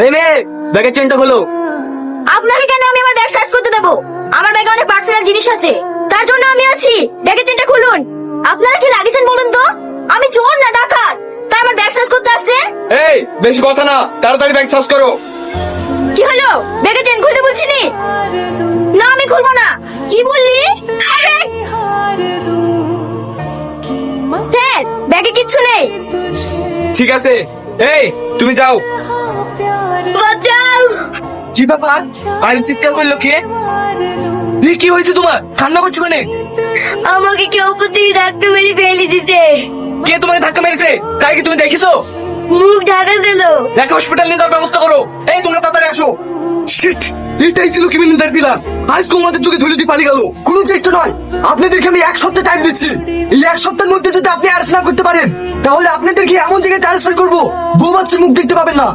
এই মেয়ে, ব্যাগের চেনটা খোলো। আপনাকে কেন আমি আমার ব্যাগ সার্চ করতে দেবো? আমার ব্যাগে অনেক পার্সোনাল জিনিস আছে, তার জন্য আমি আছি। ব্যাগের চেনটা খুলুন। আপনারা কি লাগিয়েছেন বলুন তো? আমি চোর না ডাকাত, তাই আমার ব্যাগ সার্চ করতে আসছেন? এই, বেশি কথা না, তাড়াতাড়ি ব্যাগ সার্চ করো। কি হলো? ব্যাগের চেন খুলতে বলছি নি? না আমি খুলবো না। কি বললি? আরে! স্যার, ব্যাগে কিচ্ছু নেই। ঠিক আছে, এই তুমি যাও। বাঁচাও! কি ব্যাপার? আরে চিৎকার করলো কে? কি হয়েছে তোমার? কান্না করছো কেন? আমাকে কেউ উপর থেকে ধাক্কা মেরে ফেলে দিছে। কে তোমাকে ধাক্কা মেরেছে? তাই কি তুমি দেখিছো? মুখ ঢাকা ছিল। দেখো, হসপিটাল নিয়ে যাওয়ার ব্যবস্থা করো। এই তোমরা তাড়াতাড়ি আসো। শিট, এটাই ছিল ক্রিমিনালদের প্ল্যান। আজকে আমাদের চোখে ধুলো দিয়ে পালিয়ে গেল। কোনো চেষ্টা নয়, আপনাদেরকে আমি 1 সপ্তাহ টাইম দিচ্ছি। এই 1 সপ্তাহের মধ্যে যদি আপনি অ্যারেস্ট না করতে পারেন, তাহলে আপনাদেরকে এমন জায়গায় ট্রান্সফার করবো, বউ বাচ্চার মুখ দেখতে পাবেন না।